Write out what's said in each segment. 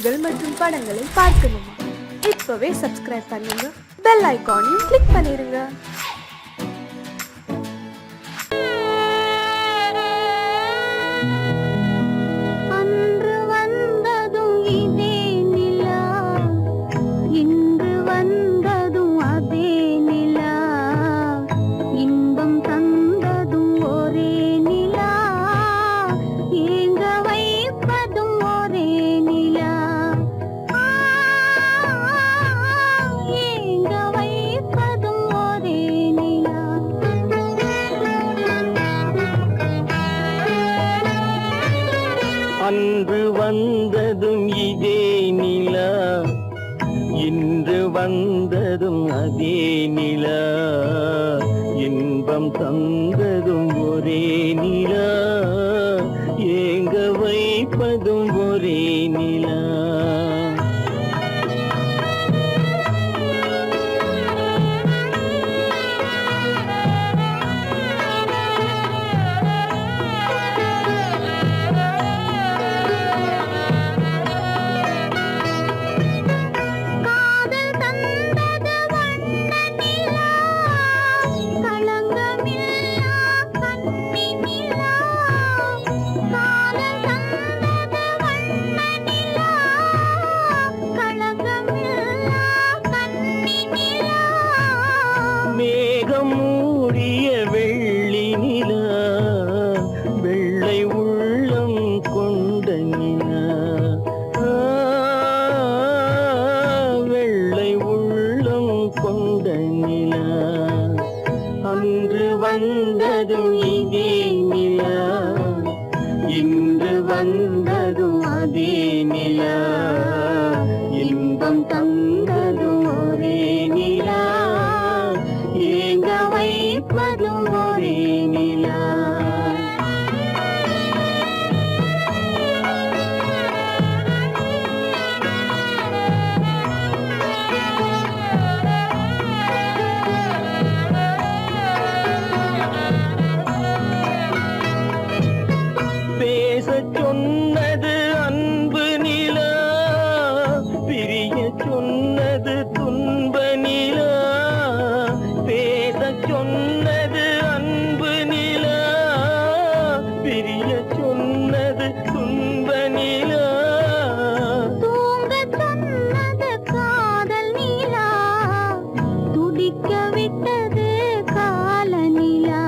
பாடல்கள் மற்றும் படங்களை பார்க்கணுமா? இப்பவே சப்ஸ்கிரைப் பண்ணுங்க, பெல் ஐகானையும் கிளிக் பண்ணிருங்க. அன்று வந்ததும் இதே நிலா, இன்று வந்ததும் அதே நிலா, இன்பம் தந்ததும் ஒரே நிலா, ஏங்க வைப்பதும் ஒரே நிலா. மேகம் மூடிய வெள்ளி நிலா, வெள்ளை உள்ளம் கொண்ட நிலா, வெள்ளை உள்ளம் கொண்ட நிலா. அன்று வந்ததும் இதே நிலா, இன்று வந்ததும் அதே நிலா, இன்பம் தந்ததும் ஒரே நிலா, ஏங்க வைப்பதும் ஒரே நிலா. பேசச் சொன்னது அன்பு நிலா, பிரிய சொன்னது துன்ப நிலா. பேசச் சொன்னது அன்பு நிலா, பிரிய சொன்னது துன்ப நிலா. தூங்கச் சொன்னது காதல் நிலா, துடிக்க விட்டது கால நிலா,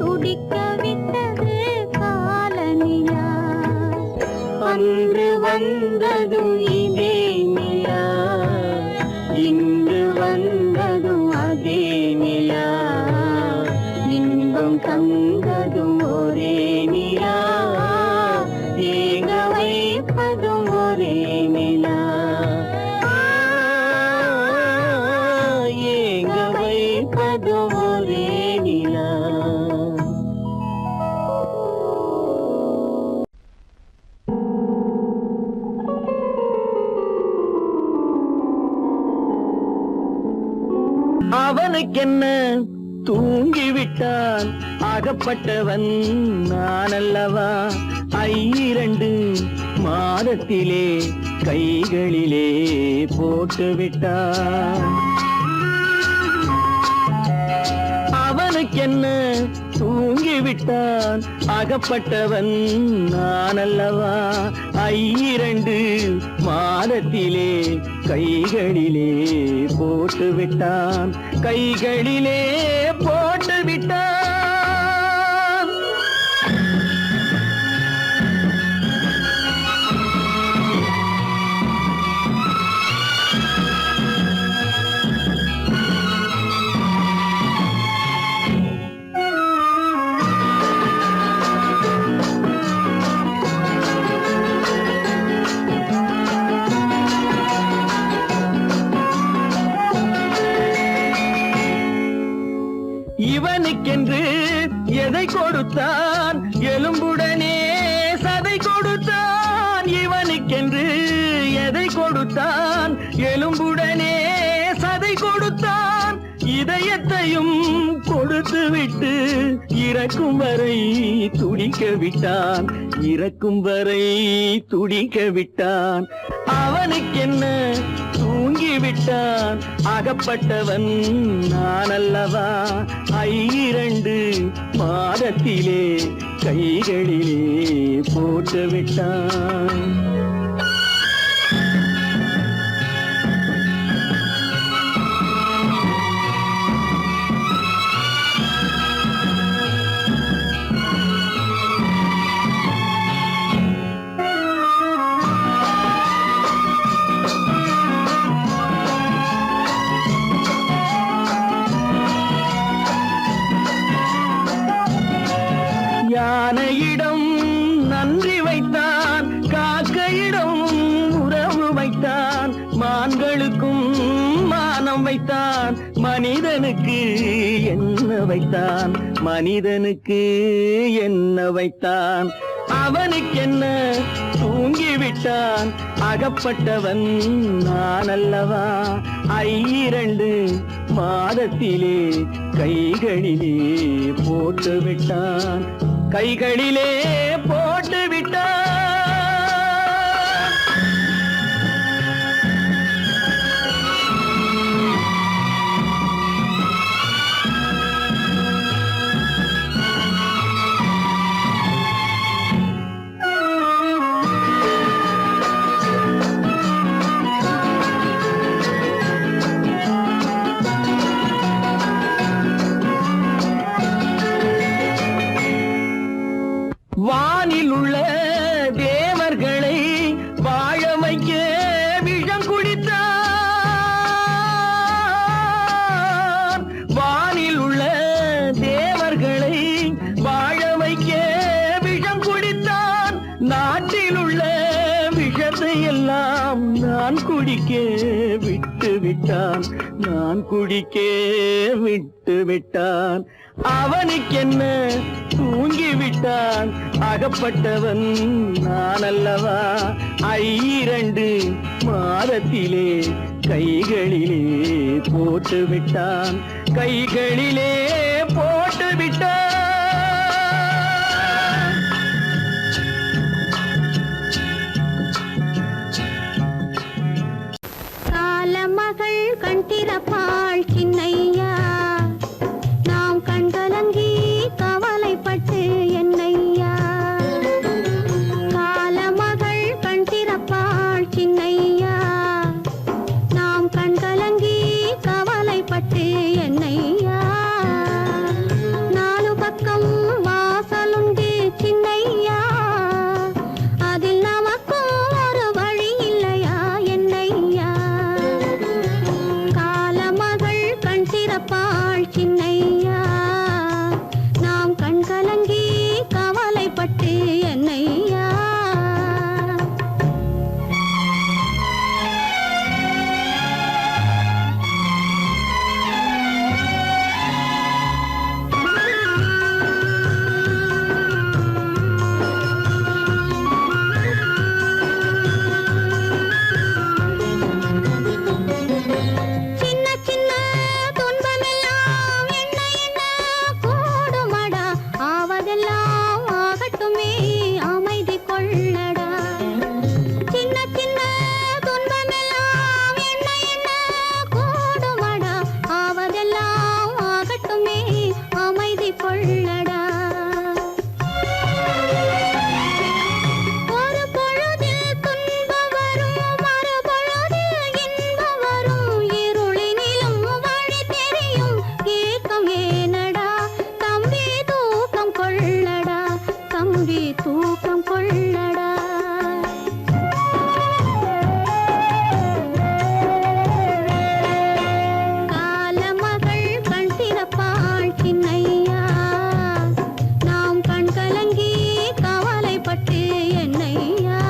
துடிக்க விட்டது கால நிலா. அன்று வந்ததும் இதே நிலா, இன்று வந்ததும் அதே நிலா, இன்பம் தந்ததும் ஒரே நிலா, ஏங்க வைப்பதும் ஒரே நிலா, ஏங்க வைப்பதும் ஒரே நிலா. அவனுக்கென்ன தூங்கிவிட்டான், அகப்பட்டவன் நான் அல்லவா. 2 மாதத்திலே கைகளிலே போட்டுவிட்டான். அவனுக்கென்ன தூங்கிவிட்டான், அகப்பட்டவன் நான் அல்லவா. 2 மாதத்திலே கைகளிலே போட்டுவிட்டான், கைகளிலே போட்டுவிட்டான். இவனுக்கென்று எதை கொடுத்தான், எலும்புடனே சதை கொடுத்தான். இவனுக்கென்று எதை கொடுத்தான், எலும்புடனே சதை கொடுத்தான். இதயத்தையும் கொடுத்துவிட்டு இறக்கும் வரை துடிக்க விட்டான், இறக்கும் வரை துடிக்க விட்டான். அவனுக்கென்ன தூங்கி விட்டான், அகப்பட்டவன் நான் அல்லவா. 2 மாதத்திலே கைகளிலே போட்டு விட்டான். யானையிடம் நன்றி வைத்தான், காக்கையிடம் உறவு வைத்தான், மான்களுக்கும் மானம் வைத்தான், மனிதனுக்கு என்ன வைத்தான், மனிதனுக்கு என்ன வைத்தான். அவனுக்கென்ன தூங்கி விட்டான், அகப்பட்டவன் நான் அல்லவா. 2 மாதத்திலே கைகளிலே போட்டு விட்டான், கைகளிலே போட்டு விட்டான். வானில் உள்ள தேவர்களை வாழ வைக்க விஷம் குடித்தான். வானில் உள்ள தேவர்களை வாழ வைக்க விஷம் குடித்தான். நாட்டில் உள்ள விஷத்தை எல்லாம் நான் குடிக்க விட்டு விட்டான், நான் குடிக்க விட்டு விட்டான். அவனுக்கென்ன தூங்கி விட்டான், அகப்பட்டவன் நான் அல்லவா. 2 மாதத்திலே கைகளிலே போட்டு விட்டான், கைகளிலே போட்டு விட்டான். காலமகள் கண் திறப்பாள் சின்னையா, நாம் கண்கலங்கி கவலைப்பட்டு என்னையா. காலமகள் கண் திறப்பாள் சின்னையா, நாம் கண்கலங்கி கவலைப்பட்டு என்னையா. 4 பக்கம் வாசலுண்டு சின்னையா, அதில் நமக்கும் ஒரு வழி இல்லையா என்னையா. காலமகள் கண் திறப்பாள் சின்னையா, நாம் கண் கலங்கி கவலைப்பட்டு என்னையா. சின்ன சின்ன துன்பமெல்லாம் என்ன என்ன கூடுமடா, ஆவதெல்லாம் ஆகட்டுமே அமைதி கொள்ளடா. சின்ன சின்ன துன்பமெல்லாம் என்ன என்ன கூடுமடா, ஆவதெல்லாம் ஆகட்டுமே அமைதி கொள்ளடா. ஒரு பொழுதில் துன்பம் வரும், மறுபொழுதில் இன்பம் வரும், இருளினிலும் வழி தெரியும், ஏக்கம் ஏனடா தம்பி தூக்கம் கொள்ளடா, தம்பி தூக்கம் கொள்ளடா. காலமகள் கண் திறப்பாள் சின்னையா, நாம் கண் கலங்கி கவலைப்பட்டு என்னையா.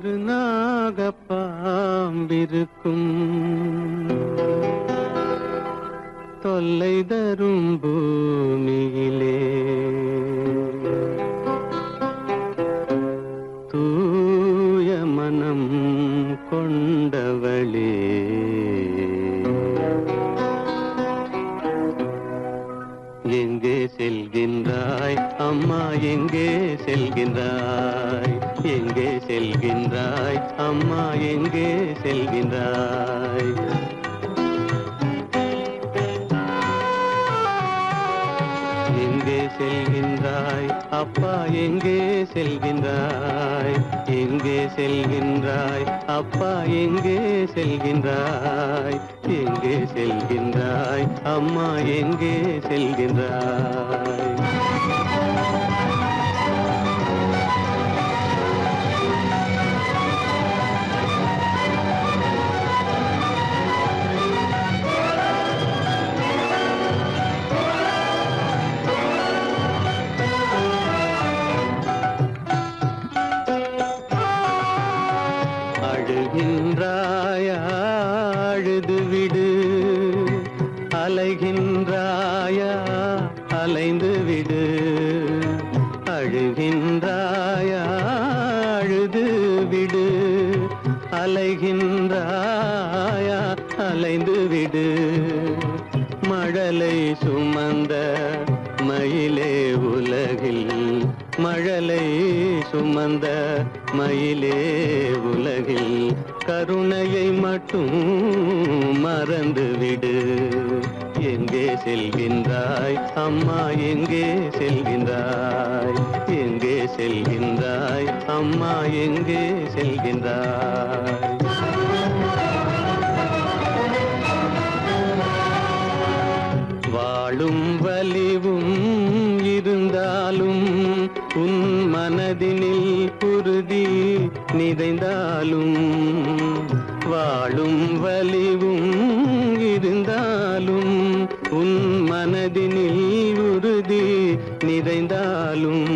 ஒரு நாகப்பாம்பிருக்கும் தொல்லை தரும் பூமியிலே தூய மனம் கொண்டவளே எங்கே செல்கின்றாய் அம்மா எங்கே செல்கின்றாய் எங்கே செல்கின்றாய் அம்மா எங்கே செல்கின்றாய் எங்கே செல்கின்றாய் அப்பா எங்கே செல்கின்றாய் எங்கே செல்கின்றாய் அப்பா எங்கே செல்கின்றாய் எங்கே செல்கின்றாய் அம்மா எங்கே செல்கின்றாய் அழுகின்றாயா அழுது விடு அலைகின்றாயா அலைந்து விடு அழுகின்றாயா அழுது விடு அலைகின்றாயா அலைந்து விடு மழலை சுமந்த மயிலே உலகில் மழலை சுமந்த மயிலே உலகில் கருணையை மட்டும் மறந்துவிடு எங்கே செல்கின்றாய் அம்மா எங்கே செல்கின்றாய் எங்கே செல்கின்றாய் அம்மா எங்கே செல்கின்றாய் வாழும் வலிவும் இருந்தாலும் உன் மனதினில் குருதி நிறைந்தாலும் வாழும் வலிவும் இருந்தாலும் உன் மனதினில் உறுதி நிறைந்தாலும்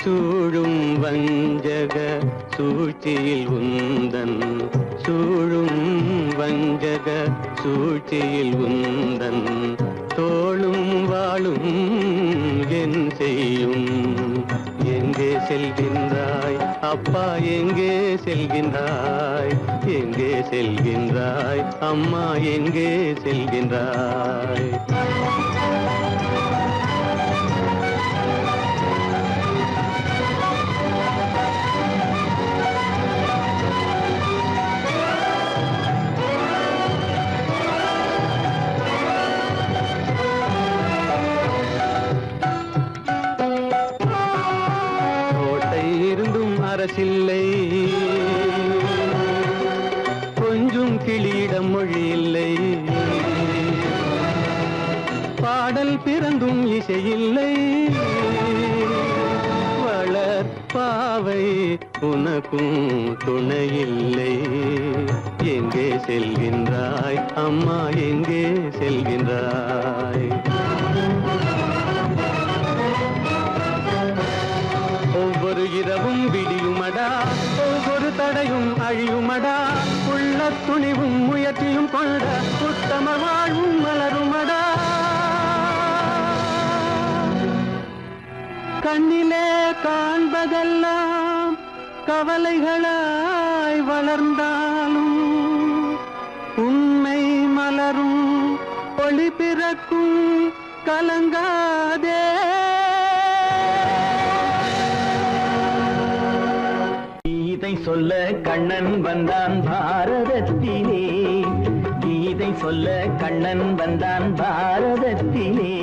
சூழும் வஞ்சக சூழ்ச்சியில் உந்தன் சூழும் வஞ்சக சூழ்ச்சியில் உந்தன் தோளும் வாழும் என் செய்யும் எங்கே செல்கின்றாய் அப்பா எங்கே செல்கின்றாய் எங்கே செல்கின்றாய் அம்மா எங்கே செல்கின்றாய் அரசில்லை கொஞ்சம் கிளியிடம் மொழி இல்லை பாடல் பிறந்தும் இசையில்லை வளர் பாவை உனக்கும் துணையில்லை எங்கே செல்கின்றாய் அம்மா எங்கே செல்கின்றாய் ஒவ்வொரு இரவும் விடியுமடா ஒவ்வொரு தடையும் அழியுமடா உள்ள துணிவும் முயற்சியும் கொண்ட உத்தம வாழ்வும் மலருமடா கண்ணிலே காண்பதெல்லாம் கவலைகளாய் வளர்ந்தாலும் உண்மை மலரும் ஒளி பிறக்கும் கலங்காதே கீதை சொல்ல கண்ணன் வந்தான் பாரதத்திலே கீதை சொல்ல கண்ணன் வந்தான் பாரதத்திலே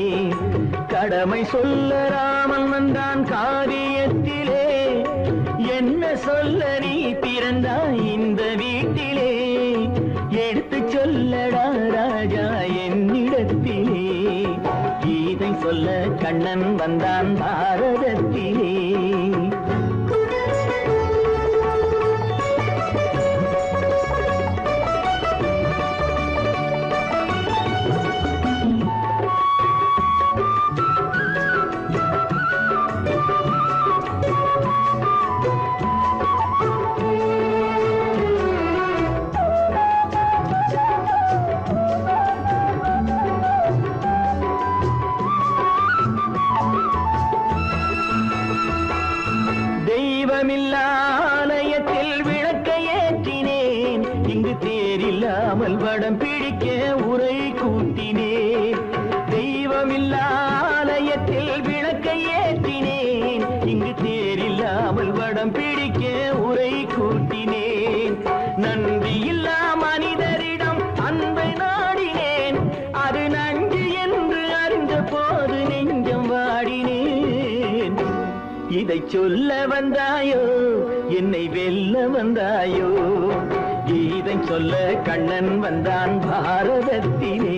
கடமை சொல்ல ராமன் வந்தான் காரியத்திலே என்ன சொல்ல நீ பிறந்தாய் இந்த வீட்டிலே எடுத்து சொல்லடா ராஜா என்னிடத்திலே கீதை சொல்ல கண்ணன் வந்தான் பாரதத்திலே தெய்வமில்லாலயத்தில் விளக்கை ஏற்றினேன், இங்கு தேரில்லாமல் வடம் பிடிக்க உரை கூட்டினேன். தெய்வமில்லாலயத்தில் விளக்கை ஏற்றினேன், இங்கு தேரில்லாமல் வடம் பிடிக்க உரை கூட்டினேன். நன்றியில்லா மனிதரிடம் அன்பை நாடினேன், அது நன்றி என்று அறிந்த போது நெஞ்சம் வாடினேன். இதை சொல்ல வந்தாயோ, என்னை வெல்ல வந்தாயோ, இதை சொல்ல கண்ணன் வந்தான் பாரதத்திலே.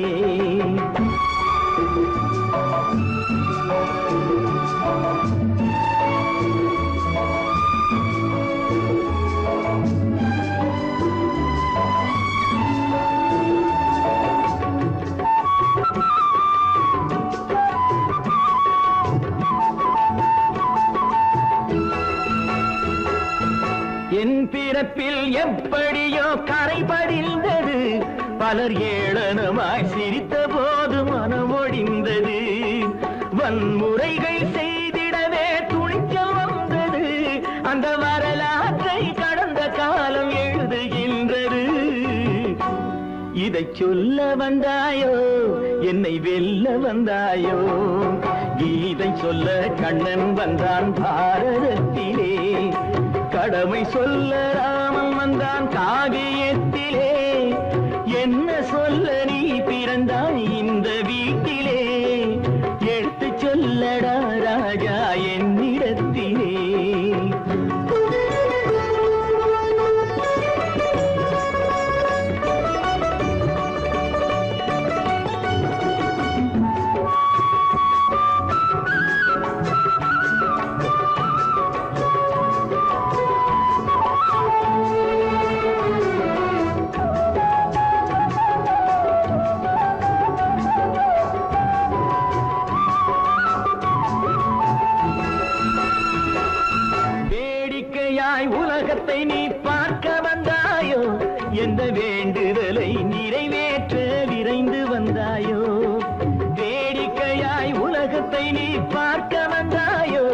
என் பிறப்பில் எப்படியோ கரை படிந்தது, பலர் ஏளனமாய் சிரித்த போது மனம் ஒடிந்தது. வன்முறைகள் செய்திடவே துணிச்சல் வந்தது, அந்த வரலாற்றை கடந்த காலம் எழுதுகின்றது. இதை சொல்ல வந்தாயோ, என்னை வெல்ல வந்தாயோ, கீதை சொல்ல கண்ணன் வந்தான் பாரதத்திலே. கடமை சொல்ல ராமன் வந்தான் காவியத்திலே. என்ன சொல்ல நீ பிறந்தாய் இந்த வீட்டிலே, எடுத்து சொல்லடா ராஜா என்னிடத்திலே. உலகத்தை நீ பார்க்க வந்தாயோ, எந்த வேண்டுதலை நிறைவேற்ற விரைந்து வந்தாயோ. வேடிக்கையாய் உலகத்தை நீ பார்க்க வந்தாயோ,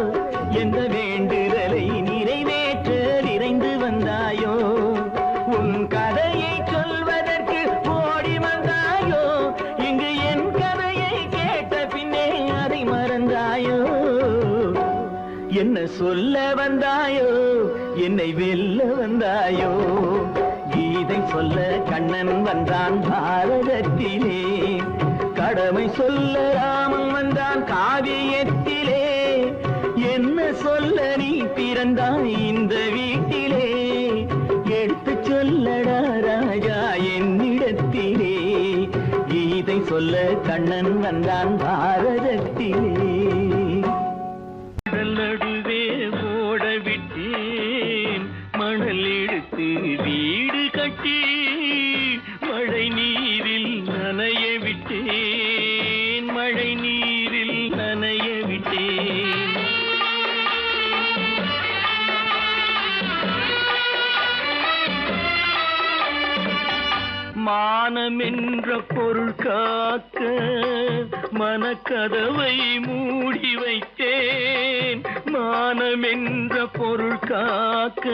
எந்த வேண்டுதலை நிறைவேற்ற விரைந்து வந்தாயோ. உன் கதையை சொல்வதற்கு ஓடி வந்தாயோ, இங்கு என் கதையை கேட்ட பின்னே அதை மறந்தாயோ. என்ன சொல்ல வந்தாயோ, என்னை வெல்ல வந்தாயோ, கீதை சொல்ல கண்ணன் வந்தான் பாரதத்திலே. கடமை சொல்ல ராமன் வந்தான் காவியத்திலே. என்ன சொல்ல நீ பிறந்தாய் இந்த வீட்டிலே, எடுத்து சொல்லடா ராஜா என்னிடத்திலே. கீதை சொல்ல கண்ணன் வந்தான் பாரதத்திலே. நடுவே ஓட விட்டேன், மணல் எடுத்து வீடு கட்டி மழை நீரில் நனைய விட்டேன், மழை நீரில் நனைய விட்டேன். மானம் என்ற பொருள் காக்க மனக்கதவை மூடி வைத்தேன், மானம் என்ற பொருள் காக்க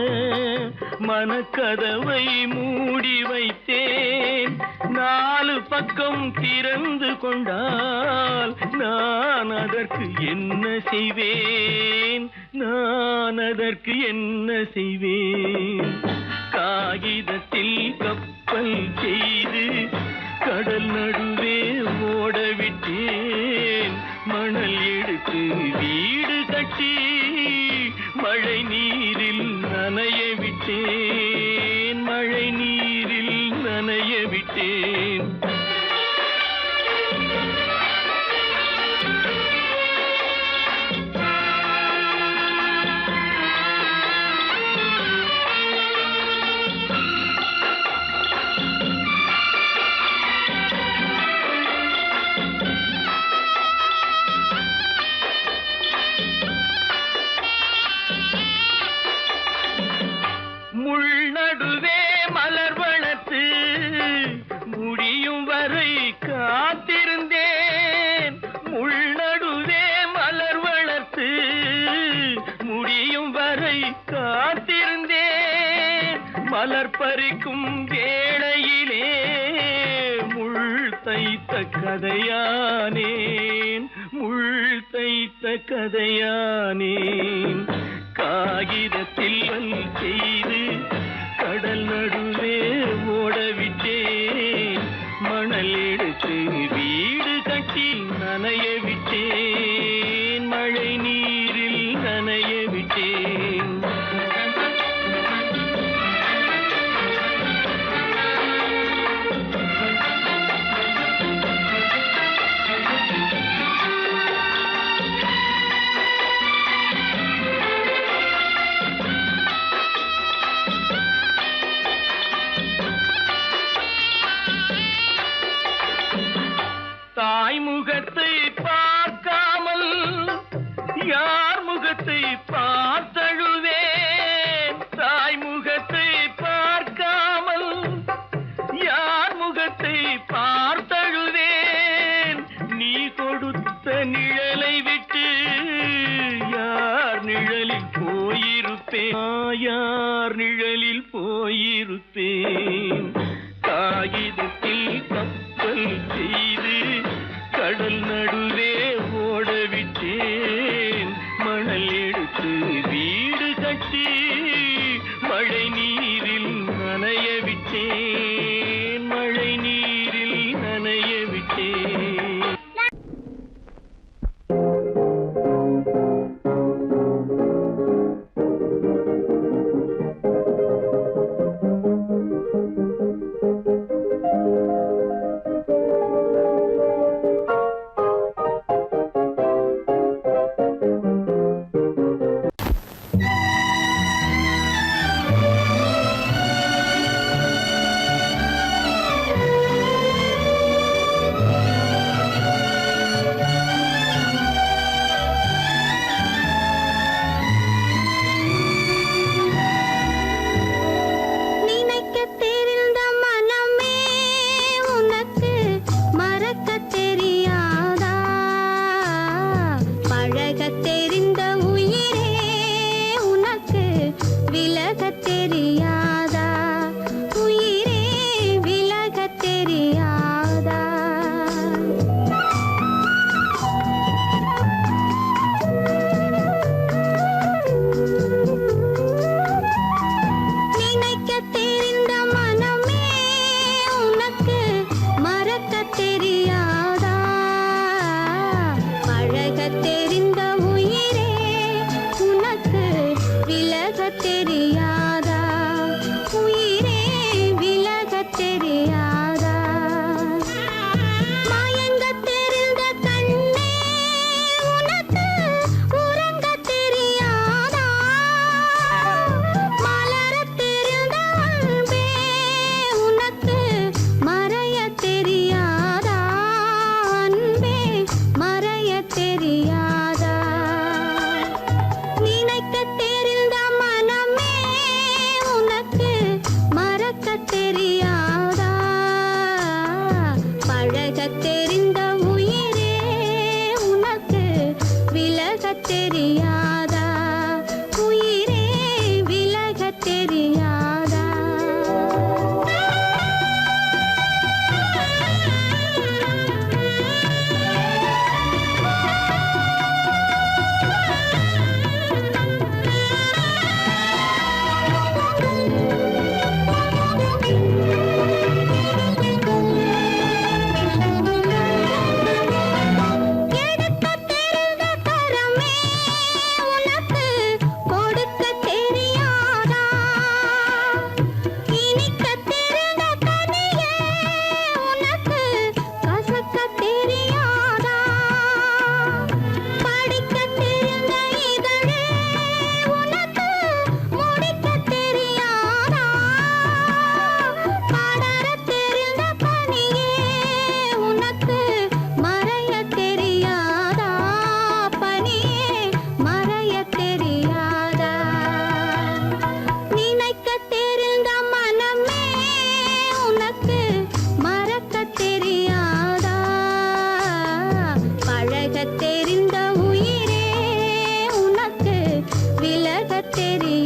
மனக்கதவை மூடி வைத்தேன். நாலு பக்கம் திறந்து கொண்டால் நான் அதற்கு என்ன செய்வேன், நான் அதற்கு என்ன செய்வேன். காகிதத்தில் கப்பல் செய்து கடல் நடுவே ஓட விட்டேன், மணல் எடுத்து வீடு கட்டி மழை நீரில் நனைய விட்டேன், மழை நீரில் நனைய விட்டேன். முள் காத்திருந்தேன் மலர் பறிக்கும் வேளையிலே முள் தைத்த கதையானேன் முள் தைத்த கதையானேன் காகிதத்தில் செய்து கடல் நடுவே ஓடவிட்டேன் மணல் எடுத்து வீடு கட்டி நனைய விட்டேன் மழை நீரில் நனைய விட்டேன் தாய் முகத்தை பார்க்காமல் யார் முகத்தை பார்த்தழுவேன் தாய் முகத்தை பார்க்காமல் யார் முகத்தை பார்த்தழுவேன் நீ கொடுத்த நிழலை விட்டு யார் நிழலில் போயிருப்பேன் யார் நிழலில் போயிருப்பேன் காகிதத்தில் கப்பல் செய்து கடல் நடுவே ஓடவிட்டேன் மணல் எடுத்து வீடு கட்டி மழை நீரில் நனைய விட்டேன் மழை நீரில் நனைய விட்டேன் தெரியாதா உயிரே விலகத் தெரியாதா தெரிந்த உயிரே உனக்கு விலகத் தெரியாதா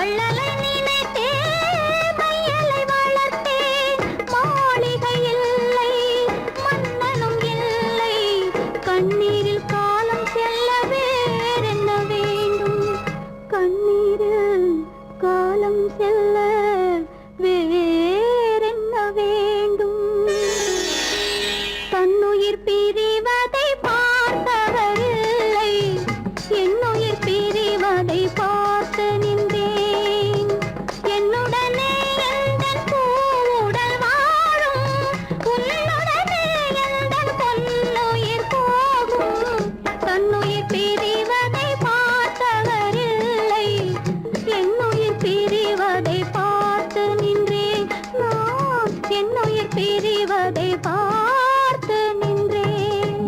வள்ளலை நினைத்தே மையலை வளர்த்தேன். மாளிகை இல்லை, மன்னனும் இல்லை, கண்ணீரில் காலம் செல்ல வேறென்ன வேண்டும்? கண்ணீரில் காலம் செல்ல வேறென்ன வேண்டும்? தன்னுயிர் பிரிவதை பார்த்தவரில்லை, என்னுயிர் பிரிவதை பார்த்து நின்றேன். என்னுடனே எந்தன் பூவுடல் வாழும், உன்னுடனே எந்தன் பொன்னுயிர் போகும். தன்னுயிர் பிரிவதை பார்த்தவரில்லை, என்னுயிர் பிரிவதை பார்த்து நின்றேன். நான் என்னுயிர் பிரிவதை பார்த்து நின்றேன்.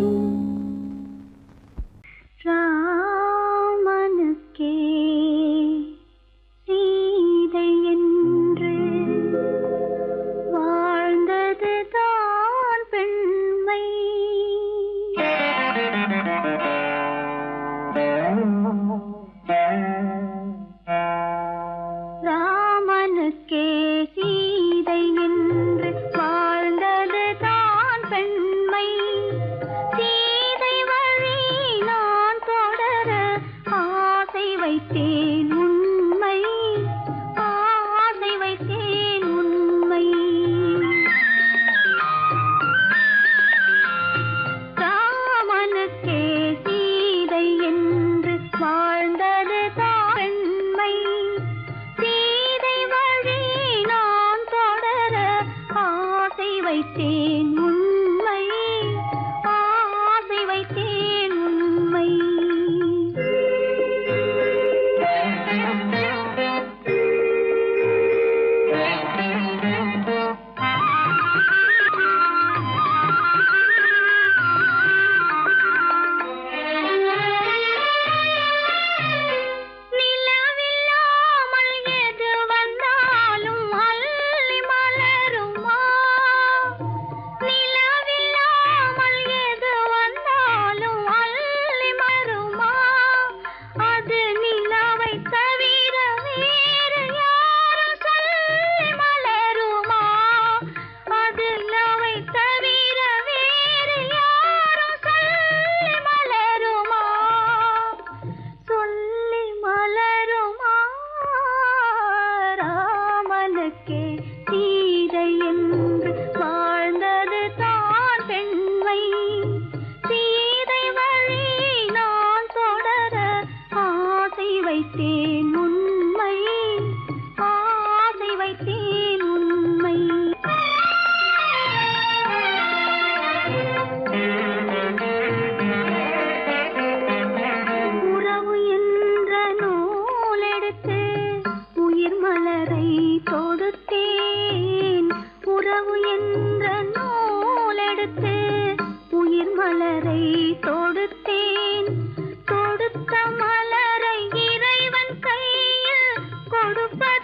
ராமனுக்கே சீதை என்று வாழ்ந்தது தான் பெண்மை. ராமனுக்கே சீதை என்று வாழ்ந்தது தான் பெண்மை. சீதை வழி நான் தொடர ஆசை வைத்தேன் உண்மை, ஆசை வைத்தேன் உண்மை. ராமனுக்கே சீதை என்று வாழ்ந்தது தான் பெண்மை. சீதை வழி நான் தொடர ஆசை வைத்தேன் உண்மை, ஆசை வைத்தேன் உண்மை. நிலவில்லாமல் எது வந்தாலும் அள்ளி மலருமா? நிலவில்லாமல் எது வந்தாலும் அள்ளி மலருமா? அது நிலவை தவிர வேறு யாரும் சொல்லி மலருமா? அது நிலவை தவிர வேறு யாரும் சொல்லி மலருமா? சொல்லி மலருமா? ராமனுக்கே சீதை என்று வாழ்ந்தது தான் பெண்மை. சீதை வழி நான் தொடர ஆசை வைத்தேன் உண்மை, ஆசை வைத்தேன் உண்மை. உறவு என்ற நூலெடுத்து உயிர் மலரை தொடுத்தேன். உறவு என்ற நூலெடுத்து உயிர் மலரை தொடுத்தேன். தொடுத்த மலரை இறைவன் கையில் கொடுப்பது